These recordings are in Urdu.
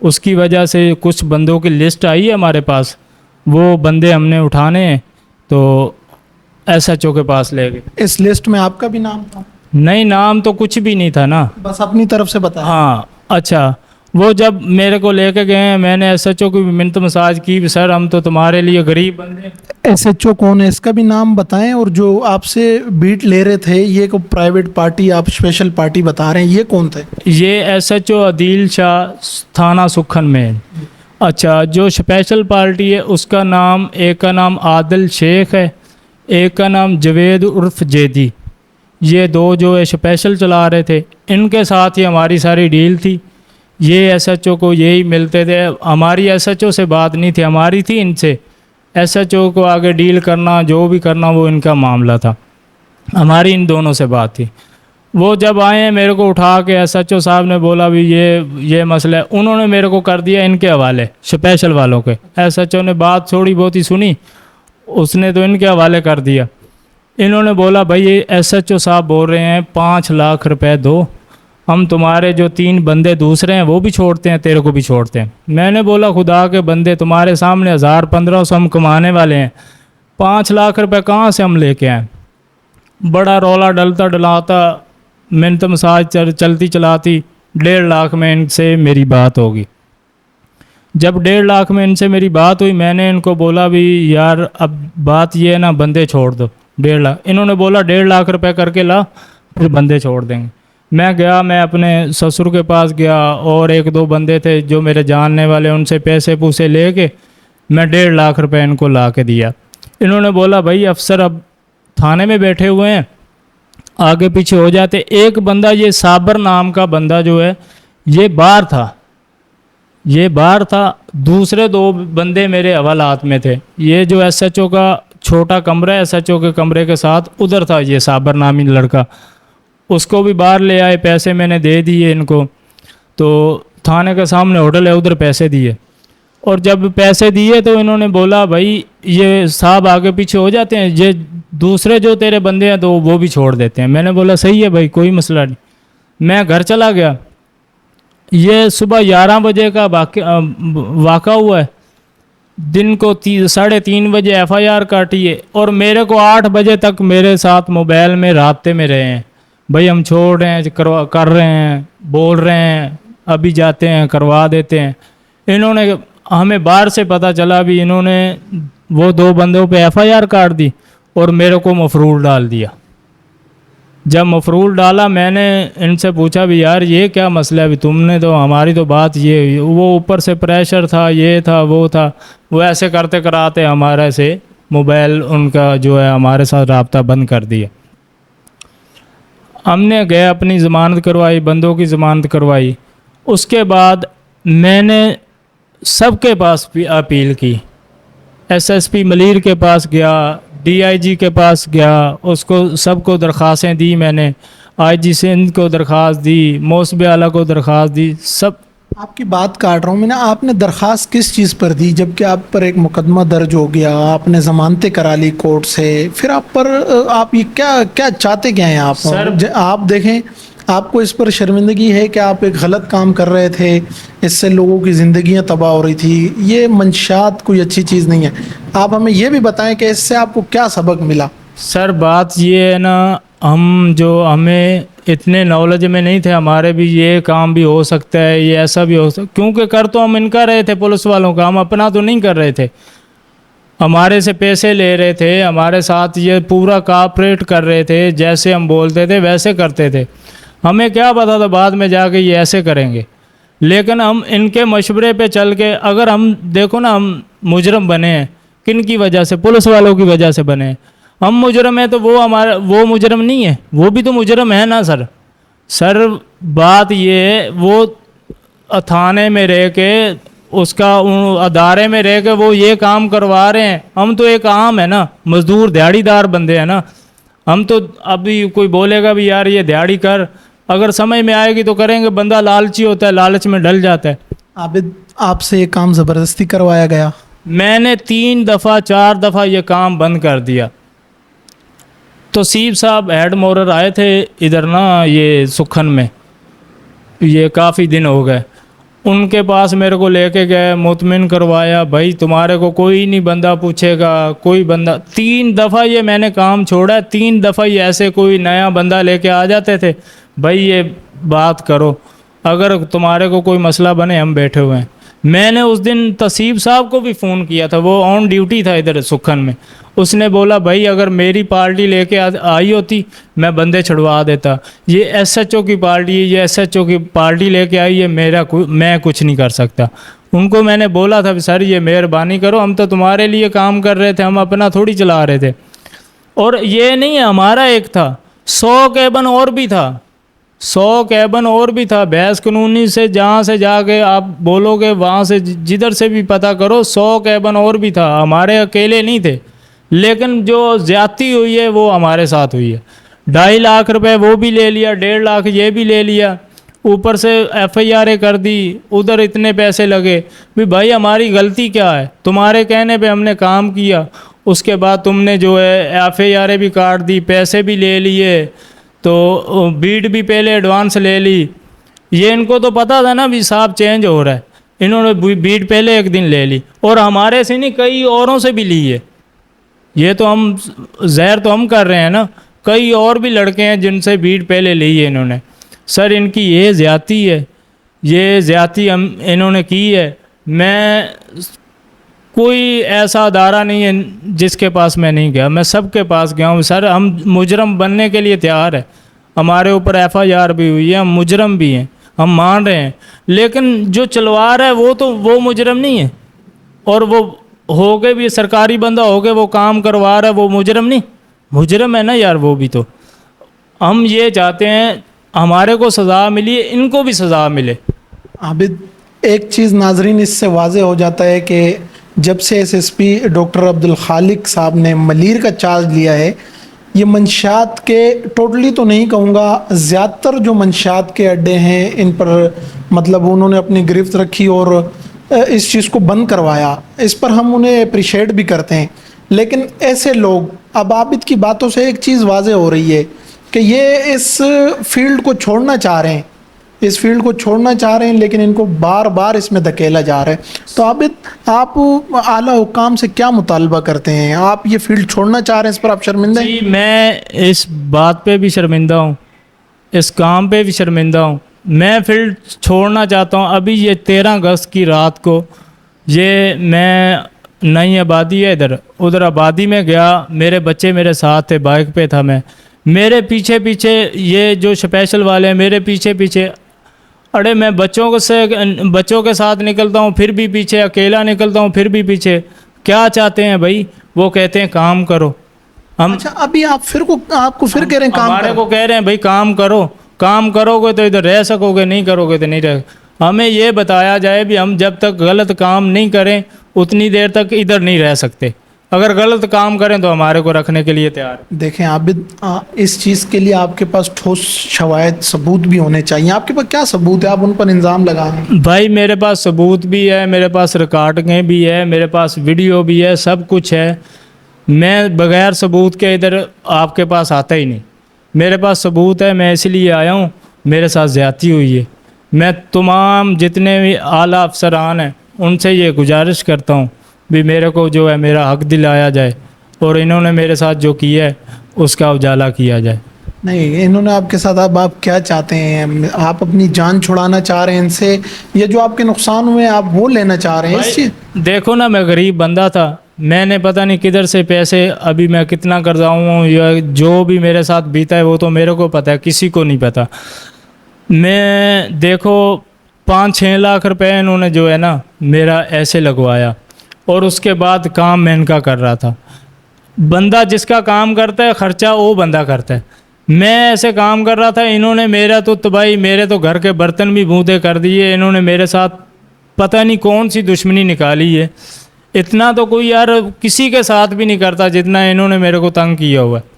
اس کی وجہ سے کچھ بندوں کی لسٹ آئی ہے ہمارے پاس، وہ بندے ہم نے اٹھانے ہیں، تو ایس ایچ او کے پاس لے گئے۔ اس لسٹ میں آپ کا بھی نام تھا؟ نہیں، نام تو کچھ بھی نہیں تھا نا، بس اپنی طرف سے بتا۔ ہاں اچھا، وہ جب میرے کو لے کے گئے ہیں، میں نے ایس ایچ او کی بھی منت مساج کی، سر ہم تو تمہارے لیے غریب بندے ہیں۔ ایس ایچ او کون ہے اس کا بھی نام بتائیں، اور جو آپ سے بیٹ لے رہے تھے یہ کو پرائیویٹ پارٹی آپ اسپیشل پارٹی بتا رہے ہیں، یہ کون تھے؟ یہ ایس ایچ او عدیل شاہ، تھانہ سکھن میں۔ اچھا، جو اسپیشل پارٹی ہے اس کا نام، ایک کا نام عادل شیخ ہے، ایک کا نام جوید عرف جیدی، یہ دو جو اسپیشل چلا رہے تھے، ان کے ساتھ ہی ہماری ساری ڈیل تھی۔ یہ ایس ایچ او کو یہی ملتے تھے، ہماری ایس ایچ او سے بات نہیں تھی، ہماری تھی ان سے۔ ایس ایچ او کو آگے ڈیل کرنا، جو بھی کرنا وہ ان کا معاملہ تھا، ہماری ان دونوں سے بات تھی۔ وہ جب آئے ہیں میرے کو اٹھا کے، ایس ایچ او صاحب نے بولا بھی یہ مسئلہ ہے، انہوں نے میرے کو کر دیا ان کے حوالے، اسپیشل والوں کے۔ ایس ایچ او نے بات تھوڑی بہت ہی سنی، اس نے تو ان کے حوالے کر دیا۔ انہوں نے بولا بھائی ایس ایچ او صاحب بول رہے ہیں 5 لاکھ روپے دو، ہم تمہارے جو 3 بندے دوسرے ہیں وہ بھی چھوڑتے ہیں، تیرے کو بھی چھوڑتے ہیں۔ میں نے بولا خدا کے بندے، تمہارے سامنے 1000-1500 ہم کمانے والے ہیں، 5 لاکھ روپے کہاں سے ہم لے کے آئیں؟ بڑا رولا ڈلتا ڈلاتا، منت مساج چلتی چلاتی 1.5 لاکھ میں ان سے میری بات ہوگی۔ جب 1.5 لاکھ میں ان سے میری بات ہوئی، میں نے ان کو بولا بھی یار اب بات یہ ہے نا، بندے چھوڑ دو 1.5 لاکھ۔ انہوں نے بولا 1.5 لاکھ روپے کر کے لا، پھر بندے چھوڑ دیں گے۔ میں گیا، میں اپنے سسر کے پاس گیا، اور 1-2 بندے تھے جو میرے جاننے والے، ان سے پیسے پوسے لے کے میں 1.5 لاکھ روپے ان کو لا کے دیا۔ انہوں نے بولا بھائی افسر اب تھانے میں بیٹھے ہوئے ہیں، آگے پیچھے ہو جاتے۔ ایک بندہ، یہ صابر نام کا بندہ جو ہے، یہ باہر تھا، دوسرے 2 بندے میرے حوالات میں تھے۔ یہ جو ایس ایچ او کا چھوٹا کمرہ ہے، ایس ایچ او کے کمرے کے ساتھ ادھر تھا یہ صابر نامی لڑکا، اس کو بھی باہر لے آئے، پیسے میں نے دے دیے ان کو، تو تھانے کے سامنے ہوٹل ہے ادھر پیسے دیے۔ اور جب پیسے دیے تو انہوں نے بولا بھائی یہ صاحب آگے پیچھے ہو جاتے ہیں، یہ دوسرے جو تیرے بندے ہیں تو وہ بھی چھوڑ دیتے ہیں۔ میں نے بولا صحیح ہے بھائی، کوئی مسئلہ نہیں۔ میں گھر چلا گیا۔ یہ صبح 11 بجے کا واقعہ ہوا ہے، دن کو 3:30 بجے ایف آئی آر کاٹی ہے، اور میرے کو 8 بجے تک میرے ساتھ موبائل میں رابطے میں رہے ہیں، بھائی ہم چھوڑ رہے ہیں، کر رہے ہیں، بول رہے ہیں، ابھی جاتے ہیں کروا دیتے ہیں۔ انہوں نے ہمیں باہر سے پتہ چلا بھی، انہوں نے وہ 2 بندوں پہ ایف آئی آر کاٹ دی اور میرے کو مفرول ڈال دیا۔ جب مفرول ڈالا، میں نے ان سے پوچھا بھی یار یہ کیا مسئلہ ہے، بھی تم نے تو ہماری تو بات یہ، وہ اوپر سے پریشر تھا، یہ تھا وہ تھا، وہ ایسے کرتے کراتے ہمارے سے موبائل ان کا جو ہے ہمارے ساتھ رابطہ بند کر دیا۔ ہم نے گئے اپنی ضمانت کروائی، بندوں کی ضمانت کروائی۔ اس کے بعد میں نے سب کے پاس بھی اپیل کی، ایس ایس پی ملیر کے پاس گیا، ڈی آئی جی کے پاس گیا، اس کو سب کو درخواستیں دی، میں نے آئی جی سندھ کو درخواست دی، موسم اعلیٰ کو درخواست دی، سب۔ آپ کی بات کاٹ رہا ہوں میں نے، آپ نے درخواست کس چیز پر دی جب کہ آپ پر ایک مقدمہ درج ہو گیا، آپ نے ضمانتیں کرا لی کورٹ سے، پھر آپ پر آپ یہ کیا چاہتے کیا ہیں آپ؟ سر آپ دیکھیں، آپ کو اس پر شرمندگی ہے کہ آپ ایک غلط کام کر رہے تھے، اس سے لوگوں کی زندگیاں تباہ ہو رہی تھی، یہ منشیات کوئی اچھی چیز نہیں ہے۔ آپ ہمیں یہ بھی بتائیں کہ اس سے آپ کو کیا سبق ملا؟ سر بات یہ ہے نا، ہمیں اتنے نالج میں نہیں تھے، ہمارے بھی یہ کام بھی ہو سکتا ہے، یہ ایسا بھی ہو سکتا ہے، کیونکہ کر تو ہم ان کا رہے تھے پولیس والوں کا، ہم اپنا تو نہیں کر رہے تھے۔ ہمارے سے پیسے لے رہے تھے، ہمارے ساتھ یہ پورا کاپریٹ کر رہے تھے، جیسے ہم بولتے تھے ویسے کرتے تھے۔ ہمیں کیا پتا تھا بعد میں جا کے یہ ایسے کریں گے، لیکن ہم ان کے مشورے پہ چل کے، اگر ہم دیکھو نا، ہم مجرم بنے ہیں کن کی وجہ سے؟ پولیس والوں کی وجہ سے بنے ہیں۔ ہم مجرم ہیں تو وہ مجرم نہیں ہے، وہ بھی تو مجرم ہے نا سر بات یہ ہے، وہ تھانے میں رہ کے، اس کا ادارے میں رہ کے وہ یہ کام کروا رہے ہیں، ہم تو ایک عام ہے نا، مزدور دیہڑی دار بندے ہیں نا، ہم تو ابھی کوئی بولے گا بھی یار یہ دیہڑی کر، اگر سمجھ میں آئے گی تو کریں گے، بندہ لالچی ہوتا ہے، لالچ میں ڈل جاتا ہے۔ عابد، آپ سے یہ کام زبردستی کروایا گیا؟ میں نے 3 دفعہ 4 دفعہ یہ کام بند کر دیا۔ تو سیب صاحب ہیڈ مورر آئے تھے ادھر نا، یہ سکھن میں، یہ کافی دن ہو گئے، ان کے پاس میرے کو لے کے گئے, مطمئن کروایا, بھائی تمہارے کو کوئی نہیں بندہ پوچھے گا, کوئی بندہ. 3 دفعہ یہ میں نے کام چھوڑا ہے, 3 دفعہ یہ ایسے کوئی نیا بندہ لے کے آ جاتے تھے, بھائی یہ بات کرو, اگر تمہارے کو کوئی مسئلہ بنے ہم بیٹھے ہوئے ہیں. میں نے اس دن تصیب صاحب کو بھی فون کیا تھا, وہ آن ڈیوٹی تھا ادھر سکھن میں. اس نے بولا بھائی اگر میری پارٹی لے کے آئی ہوتی میں بندے چھڑوا دیتا, یہ ایس ایچ او کی پارٹی ہے, یہ ایس ایچ او کی پارٹی لے کے آئی ہے, میں کچھ نہیں کر سکتا. ان کو میں نے بولا تھا سر یہ مہربانی کرو, ہم تو تمہارے لیے کام کر رہے تھے, ہم اپنا تھوڑی چلا رہے تھے. اور یہ نہیں ہے ہمارا ایک تھا, 100 کیبن اور بھی تھا, 100 کیبن اور بھی تھا. بحث قانونی سے جہاں سے جا کے آپ بولو گے وہاں سے جدھر سے بھی پتہ کرو, 100 کیبن اور بھی تھا, ہمارے اکیلے نہیں تھے. لیکن جو زیادتی ہوئی ہے وہ ہمارے ساتھ ہوئی ہے. 2.5 لاکھ روپے وہ بھی لے لیا, 1.5 لاکھ یہ بھی لے لیا, اوپر سے ایف آئی آریں کر دی, ادھر اتنے پیسے لگے. بھائی ہماری غلطی کیا ہے؟ تمہارے کہنے پہ ہم نے کام کیا, اس کے بعد تم نے جو ہے ایف آئی آریں بھی کاٹ دی, پیسے بھی لے لیے, تو بیٹ بھی پہلے ایڈوانس لے لی. یہ ان کو تو پتہ تھا نا بھی صاحب چینج ہو رہا ہے, انہوں نے بیٹ پہلے ایک دن لے لی, اور ہمارے سے نہیں کئی اوروں سے بھی لی ہے. یہ تو ہم زہر تو ہم کر رہے ہیں نا, کئی اور بھی لڑکے ہیں جن سے بیٹ پہلے لی ہے انہوں نے. سر ان کی یہ زیادتی ہے, یہ زیادتی انہوں نے کی ہے. میں کوئی ایسا ادارہ نہیں ہے جس کے پاس میں نہیں گیا, میں سب کے پاس گیا ہوں. سر ہم مجرم بننے کے لیے تیار ہیں, ہمارے اوپر ایف آئی آر بھی ہوئی ہے, ہم مجرم بھی ہیں, ہم مان رہے ہیں. لیکن جو چلوا رہا ہے وہ مجرم نہیں ہے, اور وہ ہو گئے بھی سرکاری بندہ ہو گئے وہ کام کروا رہا ہے, وہ مجرم نہیں, مجرم ہے نا یار وہ بھی. تو ہم یہ چاہتے ہیں ہمارے کو سزا ملی, ان کو بھی سزا ملے. عابد, ایک چیز ناظرین اس سے واضح ہو جاتا ہے کہ جب سے S S P doctor Abdul Khaliq صاحب نے ملیر کا چارج لیا ہے, یہ منشیات کے ٹوٹلی تو نہیں کہوں گا, زیادہ تر جو منشیات کے اڈے ہیں ان پر مطلب انہوں نے اپنی گرفت رکھی اور اس چیز کو بند کروایا. اس پر ہم انہیں اپریشیٹ بھی کرتے ہیں. لیکن ایسے لوگ, اب عابد کی باتوں سے ایک چیز واضح ہو رہی ہے کہ یہ اس فیلڈ کو چھوڑنا چاہ رہے ہیں, اس فیلڈ کو چھوڑنا چاہ رہے ہیں, لیکن ان کو بار بار اس میں دھکیلا جا رہا ہے. تو عابد, آپ اعلیٰ حکام سے کیا مطالبہ کرتے ہیں؟ آپ یہ فیلڈ چھوڑنا چاہ رہے ہیں, اس پر آپ شرمندہ ہیں؟ جی میں اس بات پہ بھی شرمندہ ہوں, اس کام پہ بھی شرمندہ ہوں. میں فیلڈ چھوڑنا چاہتا ہوں. ابھی یہ 13 اگست کی رات کو یہ میں نئی آبادی ہے ادھر آبادی میں گیا, میرے بچے میرے ساتھ تھے, بائک پہ تھا میں, میرے پیچھے یہ جو اسپیشل والے ہیں میرے پیچھے اڑے میں بچوں کے ساتھ نکلتا ہوں پھر بھی پیچھے, اکیلا نکلتا ہوں پھر بھی پیچھے. کیا چاہتے ہیں بھائی؟ وہ کہتے ہیں کام کرو. ہم اچھا, ابھی آپ کو پھر کہہ رہے ہیں کام ہمارے کرو؟ کو کہہ رہے ہیں بھائی کام کرو, کام کرو گے تو ادھر رہ سکو گے, نہیں کرو گے تو نہیں رہ. ہمیں یہ بتایا جائے بھی ہم جب تک غلط کام نہیں کریں اتنی دیر تک ادھر نہیں رہ سکتے, اگر غلط کام کریں تو ہمارے کو رکھنے کے لیے تیار ہے. دیکھیں عابد, اس چیز کے لیے آپ کے پاس ٹھوس شواہد ثبوت بھی ہونے چاہیے. آپ کے پاس کیا ثبوت ہے؟ آپ ان پر الزام لگائیں. بھائی میرے پاس ثبوت بھی ہے, میرے پاس ریکارڈنگیں بھی ہے, میرے پاس ویڈیو بھی ہے, سب کچھ ہے. میں بغیر ثبوت کے ادھر آپ کے پاس آتا ہی نہیں. میرے پاس ثبوت ہے, میں اس لیے آیا ہوں. میرے ساتھ زیادتی ہوئی ہے. میں تمام جتنے بھی اعلیٰ افسران ہیں ان سے یہ گزارش کرتا ہوں بھی میرے کو جو ہے میرا حق دلایا جائے, اور انہوں نے میرے ساتھ جو کیا ہے اس کا اجالا کیا جائے. نہیں, انہوں نے آپ کے ساتھ, اب آپ کیا چاہتے ہیں؟ آپ اپنی جان چھڑانا چاہ رہے ہیں ان سے, یا جو آپ کے نقصان ہوئے آپ وہ لینا چاہ رہے ہیں؟ اس چیز دیکھو نا, میں غریب بندہ تھا, میں نے پتہ نہیں کدھر سے پیسے, ابھی میں کتنا قرضہ ہوں یا جو بھی میرے ساتھ بیتا ہے وہ تو میرے کو پتہ ہے, کسی کو نہیں پتہ. میں دیکھو 5-6 لاکھ روپے انہوں نے جو ہے نا میرا ایسے لگوایا, اور اس کے بعد کام میں ان کا کر رہا تھا. بندہ جس کا کام کرتا ہے خرچہ وہ بندہ کرتا ہے. میں ایسے کام کر رہا تھا, انہوں نے میرا تو تباہی, میرے تو گھر کے برتن بھی بھونتے کر دیے. انہوں نے میرے ساتھ پتہ نہیں کون سی دشمنی نکالی ہے. اتنا تو کوئی یار کسی کے ساتھ بھی نہیں کرتا جتنا انہوں نے میرے کو تنگ کیا ہوا ہے.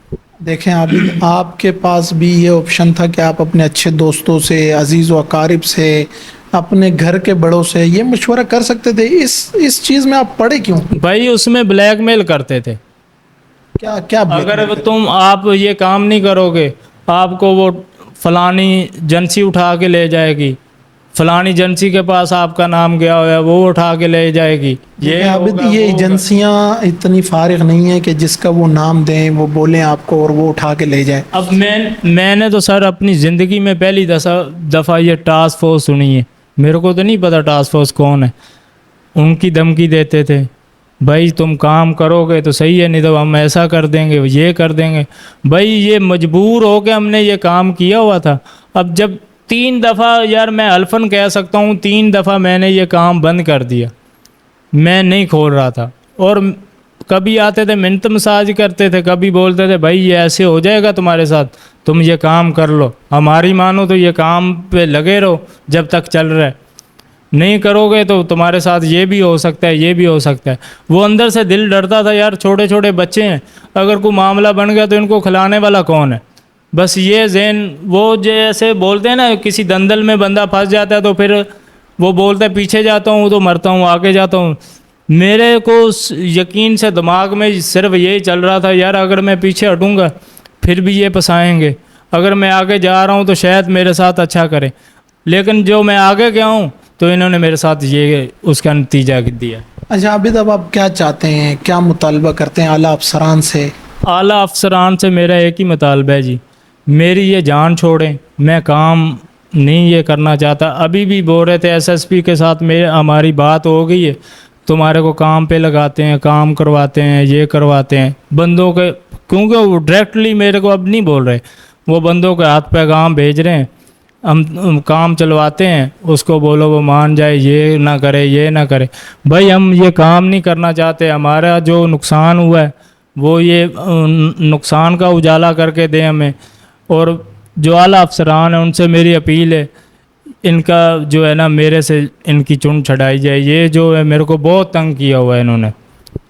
دیکھیں عابد, آپ کے پاس بھی یہ آپشن تھا کہ آپ اپنے اچھے دوستوں سے, عزیز و اقارب سے, اپنے گھر کے بڑوں سے یہ مشورہ کر سکتے تھے. اس چیز میں آپ پڑے کیوں؟ بھائی اس میں بلیک میل کرتے تھے. کیا اگر آپ یہ کام نہیں کرو گے آپ کو وہ فلانی ایجنسی اٹھا کے لے جائے گی, فلانی ایجنسی کے پاس آپ کا نام گیا ہوا ہے وہ اٹھا کے لے جائے گی. یہ عابد ہوگا، یہ وہ ہوگا. ایجنسیاں اتنی فارغ نہیں ہیں کہ جس کا وہ نام دیں وہ بولیں آپ کو اور وہ اٹھا کے لے جائے. اب میں نے تو سر اپنی زندگی میں پہلی دفعہ یہ ٹاسک فورس سنی ہے. میرے کو تو نہیں پتا ٹاسک فورس کون ہے. ان کی دھمکی دیتے تھے بھائی تم کام کرو گے تو صحیح ہے نہیں تو ہم ایسا کر دیں گے یہ کر دیں گے. بھائی یہ مجبور ہو کے ہم نے یہ کام کیا ہوا تھا. اب جب 3 دفعہ یار میں الفن کہہ سکتا ہوں 3 دفعہ میں نے یہ کام بند کر دیا. میں نہیں کھول رہا تھا اور کبھی آتے تھے منت مساج کرتے تھے, کبھی بولتے تھے بھائی یہ ایسے ہو جائے گا تمہارے ساتھ تم یہ کام کر لو, ہماری مانو تو یہ کام پہ لگے رہو جب تک چل رہا ہے, نہیں کرو گے تو تمہارے ساتھ یہ بھی ہو سکتا ہے یہ بھی ہو سکتا ہے. وہ اندر سے دل ڈرتا تھا یار چھوٹے چھوٹے بچے ہیں اگر کوئی معاملہ بن گیا تو ان کو کھلانے والا کون ہے. بس یہ ذہن وہ جیسے بولتے ہیں نا کسی دندل میں بندہ پھنس جاتا ہے تو پھر وہ بولتا ہے پیچھے جاتا ہوں تو مرتا ہوں آگے جاتا ہوں. میرے کو یقین سے دماغ میں صرف یہی چل رہا تھا یار اگر میں پیچھے ہٹوں گا پھر بھی یہ پھنسائیں گے, اگر میں آگے جا رہا ہوں تو شاید میرے ساتھ اچھا کریں. لیکن جو میں آگے گیا ہوں تو انہوں نے میرے ساتھ یہ اس کا نتیجہ دیا. اچھا عابد اب آپ کیا چاہتے ہیں, کیا مطالبہ کرتے ہیں اعلیٰ افسران سے؟ اعلیٰ افسران سے میرا ایک ہی مطالبہ ہے جی, میری یہ جان چھوڑیں, میں کام نہیں یہ کرنا چاہتا. ابھی بھی بول رہے تھے SSP کے ساتھ ہماری بات ہو گئی ہے, تمہارے کو کام پہ لگاتے ہیں کام کرواتے ہیں یہ کرواتے ہیں بندوں کے, کیونکہ وہ ڈائریکٹلی میرے کو اب نہیں بول رہے, وہ بندوں کے ہاتھ پیغام بھیج رہے ہیں ہم کام چلواتے ہیں اس کو بولو وہ مان جائے یہ نہ کرے یہ نہ کرے. بھائی ہم یہ کام نہیں کرنا چاہتے, ہمارا جو نقصان ہوا ہے وہ یہ نقصان کا اجالا کر کے دیں ہمیں. اور جو اعلیٰ افسران ہیں ان سے میری اپیل ہے ان کا جو ہے نا میرے سے ان کی چن چھڑائی جائے. یہ جو ہے میرے کو بہت تنگ کیا ہوا ہے انہوں نے.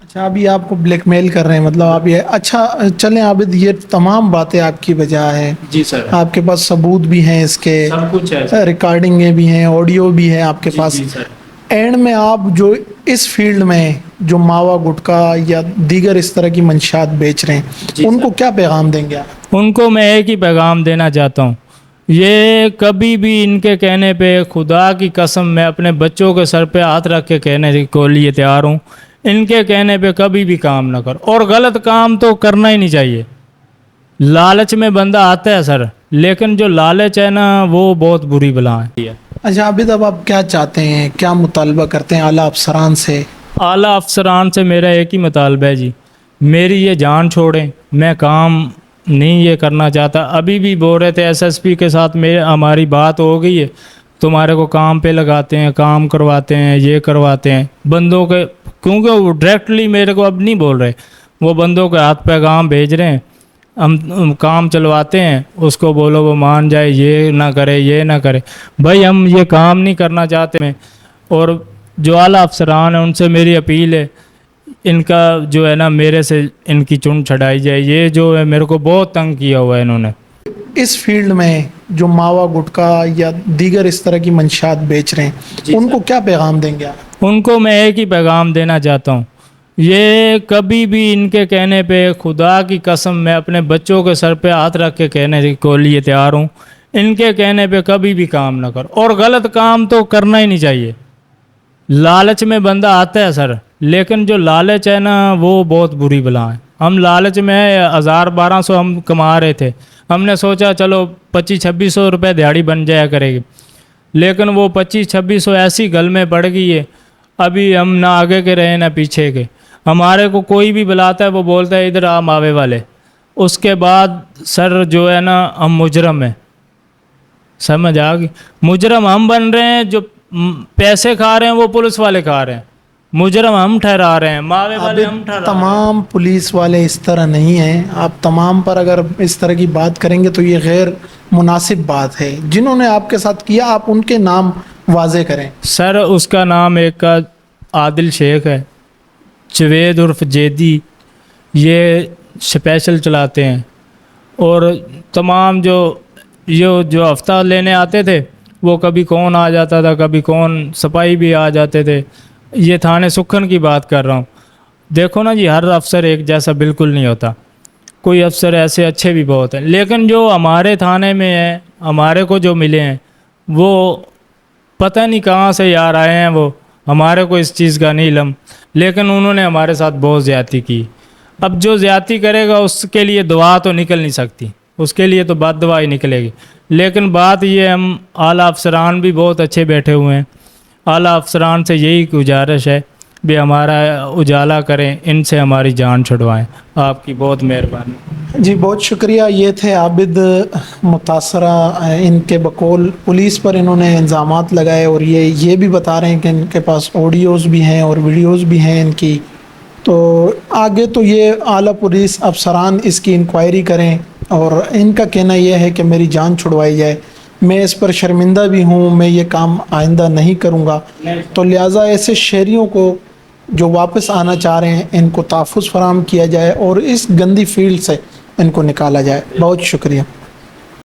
اچھا ابھی آپ کو بلیک میل کر رہے ہیں مطلب آپ یہ اچھا چلیں عابد یہ تمام باتیں آپ کی وجہ ہے, جی سر, آپ کے پاس ثبوت بھی ہیں اس کے, سب کچھ ہے, ریکارڈنگیں بھی ہیں, آڈیو بھی ہے آپ کے پاس. جی سر. اینڈ میں آپ جو اس فیلڈ میں جو ماوا گٹکا یا دیگر اس طرح کی منشیات بیچ رہے ہیں ان کو کیا پیغام دیں گے آپ؟ ان کو میں ایک ہی پیغام دینا چاہتا ہوں, یہ کبھی بھی ان کے کہنے پہ خدا کی قسم میں اپنے بچوں کے سر پہ ہاتھ رکھ کے کہنے کو لیے تیار ہوں, ان کے کہنے پہ کبھی بھی کام نہ کرو. اور غلط کام تو کرنا ہی نہیں چاہیے. لالچ میں بندہ آتا ہے سر, لیکن جو لالچ ہے نا وہ بہت بری بلا ہے. اچھا عابد اب آپ کیا چاہتے ہیں, کیا مطالبہ کرتے ہیں اعلیٰ افسران سے؟ اعلیٰ افسران سے میرا ایک ہی مطالبہ ہے جی, میری یہ جان چھوڑیں, میں کام نہیں یہ کرنا چاہتا. ابھی بھی بول رہے تھے SSP کے ساتھ ہماری بات ہو گئی ہے, تمہارے کو کام پہ لگاتے ہیں کام کرواتے ہیں یہ کرواتے ہیں بندوں کے, کیونکہ وہ ڈائریکٹلی میرے کو اب نہیں بول رہے, وہ بندوں کے ہاتھ پیغام بھیج رہے ہیں ہم کام چلواتے ہیں اس کو بولو وہ مان جائے یہ نہ کرے یہ نہ کرے. بھائی ہم یہ کام نہیں کرنا چاہتے میں. اور جو اعلیٰ افسران ہیں ان سے میری اپیل ہے ان کا جو ہے نا میرے سے ان کی چن چھڑائی جائے. یہ جو ہے میرے کو بہت تنگ کیا ہوا ہے انہوں نے. اس فیلڈ میں جو ماوا گٹکا یا دیگر اس طرح کی منشیات بیچ رہے ہیں ان کو کیا پیغام دیں گے آپ؟ ان کو میں ایک ہی پیغام دینا چاہتا ہوں, یہ کبھی بھی ان کے کہنے پہ خدا کی قسم میں اپنے بچوں کے سر پہ ہاتھ رکھ کے کہنے کو لیے تیار ہوں, ان کے کہنے پہ کبھی بھی کام نہ کرو. اور غلط کام تو کرنا ہی نہیں چاہیے. لالچ میں بندہ آتا ہے سر, لیکن جو لالچ ہے نا وہ بہت بری بلا ہے. ہم لالچ میں 1000-1200 ہم کما رہے تھے, ہم نے سوچا چلو 2500-2600 روپے دیہڑی بن جایا کرے گی, لیکن وہ 2500-2600 ایسی گل میں پڑ گئی ہے. ابھی ہم نہ آگے کے رہے نہ پیچھے کے. ہمارے کو کوئی بھی بلاتا ہے وہ بولتا ہے ادھر آ ماوے والے. اس کے بعد سر جو ہے نا ہم مجرم ہیں, سمجھ آ گئی. مجرم ہم بن رہے ہیں, جو پیسے کھا رہے ہیں وہ پولیس والے کھا رہے ہیں. مجرم ہم ٹھہرا رہے ہیں, ماوے والے ہم ٹھہرا رہے ہیں. تمام پولیس والے اس طرح نہیں ہیں. آپ تمام پر اگر اس طرح کی بات کریں گے تو یہ غیر مناسب بات ہے. جنہوں نے آپ کے ساتھ کیا آپ ان کے نام واضح کریں. سر اس کا نام ایک کا عادل شیخ ہے, جوید عرف جیدی, یہ اسپیشل چلاتے ہیں. اور تمام جو ہفتہ لینے آتے تھے وہ کبھی کون آ جاتا تھا, کبھی کون سپاہی بھی آ جاتے تھے. یہ تھانے سکھن کی بات کر رہا ہوں. دیکھو نا جی ہر افسر ایک جیسا بالکل نہیں ہوتا, کوئی افسر ایسے اچھے بھی بہت ہیں, لیکن جو ہمارے تھانے میں ہیں ہمارے کو جو ملے ہیں وہ پتہ نہیں کہاں سے یار آئے ہیں وہ، ہمارے کو اس چیز کا نہیں علم، لیکن انہوں نے ہمارے ساتھ بہت زیادتی کی. اب جو زیادتی کرے گا اس کے لیے دعا تو نکل نہیں سکتی، اس کے لیے تو بد دعا ہی نکلے گی. لیکن بات یہ، ہم اعلیٰ افسران بھی بہت اچھے بیٹھے ہوئے ہیں، اعلیٰ افسران سے یہی گزارش ہے بھی ہمارا اجالا کریں، ان سے ہماری جان چھڑوائیں. آپ کی بہت مہربانی. جی بہت شکریہ. یہ تھے عابد متاثرہ. ان کے بقول پولیس پر انہوں نے الزامات لگائے، اور یہ بھی بتا رہے ہیں کہ ان کے پاس آڈیوز بھی ہیں اور ویڈیوز بھی ہیں ان کی. تو آگے تو یہ اعلیٰ پولیس افسران اس کی انکوائری کریں، اور ان کا کہنا یہ ہے کہ میری جان چھڑوائی جائے. میں اس پر شرمندہ بھی ہوں، میں یہ کام آئندہ نہیں کروں گا. تو لہٰذا ایسے شہریوں کو جو واپس آنا چاہ رہے ہیں ان کو تحفظ فراہم کیا جائے اور اس گندی فیلڈ سے ان کو نکالا جائے. بہت شکریہ.